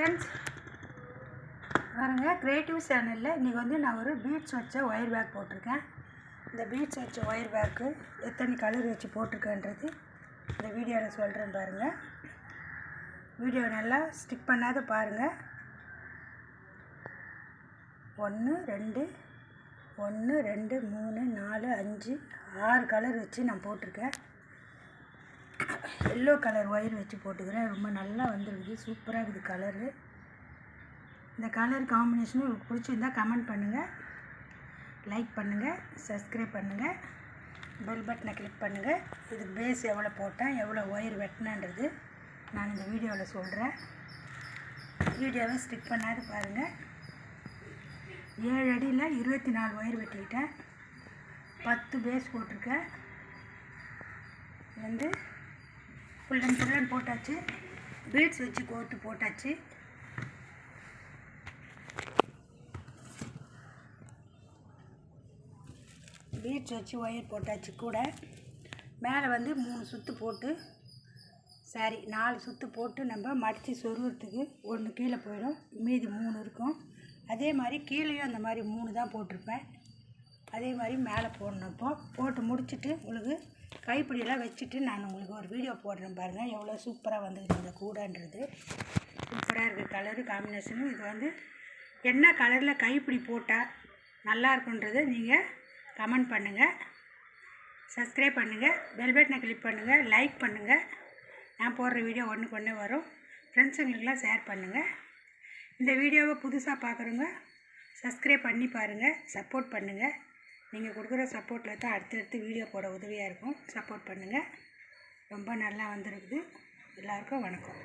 Friends, பாருங்கள், creative சேனலில் இன்றைக்கி வந்து நான் ஒரு பீட்ஸ் வச்ச ஒயர் பேக் போட்டிருக்கேன். இந்த பீட்ஸ் வச்ச ஒயர் பேக்கு எத்தனை கலர் வச்சு போட்டிருக்கேன்றது இந்த வீடியோவில் சொல்கிறேன் பாருங்கள். வீடியோ நல்லா ஸ்டிக் பண்ணாத பாருங்கள். 1 2 1 2 3 4 5 6 கலர் வச்சு நான் போட்டிருக்கேன். எல்லோ கலர் ஒயர் வச்சு போட்டுக்கிறேன். ரொம்ப நல்லா வந்துருக்குது, சூப்பராக இருக்குது கலரு. இந்த கலர் காம்பினேஷனும் உங்களுக்கு பிடிச்சிருந்தா கமெண்ட் பண்ணுங்கள், லைக் பண்ணுங்கள், சப்ஸ்கிரைப் பண்ணுங்கள், பெல் பட்டனை கிளிக் பண்ணுங்கள். இதுக்கு பேஸ் எவ்வளோ போட்டேன், எவ்வளோ ஒயர் வெட்டினன்றது நான் இந்த வீடியோவில் சொல்கிறேன். வீடியோவை ஸ்டிக் பண்ணாது பாருங்கள். 7 அடியில் 24 ஒயர் வெட்டிக்கிட்டேன். 10 பேஸ் போட்டிருக்கேன். வந்து ஃபுல் அண்ட் ஃபுல்லன் போட்டாச்சு. பீட்ஸ் வச்சு கோர்த்து போட்டாச்சு. பீட்ஸ் வச்சு ஒயர் போட்டாச்சு. கூட மேலே வந்து 3 சுற்று போட்டு, சாரி 4 சுற்று போட்டு நம்ம மடித்து சொருகிறதுக்கு 1 கீழே போயிடும், மீதி 3 இருக்கும். அதே மாதிரி கீழேயும் அந்த மாதிரி 3 தான் போட்டிருப்பேன். அதே மாதிரி மேலே போடணும். இப்போது போட்டு முடிச்சுட்டு உங்களுக்கு கைப்பிடியெல்லாம் வச்சுட்டு நான் உங்களுக்கு ஒரு வீடியோ போடுறேன் பாருங்கள். எவ்வளோ சூப்பராக வந்துருக்கு இந்த கூடைன்றது. சூப்பராக இருக்குது கலரு காம்பினேஷனும். இது வந்து என்ன கலரில் கைப்பிடி போட்டால் நல்லாயிருக்குன்றதை நீங்கள் கமெண்ட் பண்ணுங்கள், சப்ஸ்கிரைப் பண்ணுங்கள், பெல் பட்டனை கிளிக் பண்ணுங்கள், லைக் பண்ணுங்கள். நான் போடுற வீடியோ ஒன்றுக்கு ஒன்றே வரும். ஃப்ரெண்ட்ஸுங்களுக்கெல்லாம் ஷேர் பண்ணுங்கள். இந்த வீடியோவை புதுசாக பார்க்குறவங்க சப்ஸ்கிரைப் பண்ணி பாருங்கள், சப்போர்ட் பண்ணுங்கள். நீங்கள் கொடுக்குற சப்போர்ட்டில் தான் அடுத்தடுத்து வீடியோ போட உதவியாக இருக்கும். சப்போர்ட் பண்ணுங்கள். ரொம்ப நல்லா வந்துருக்குது. எல்லாருக்கும் வணக்கம்.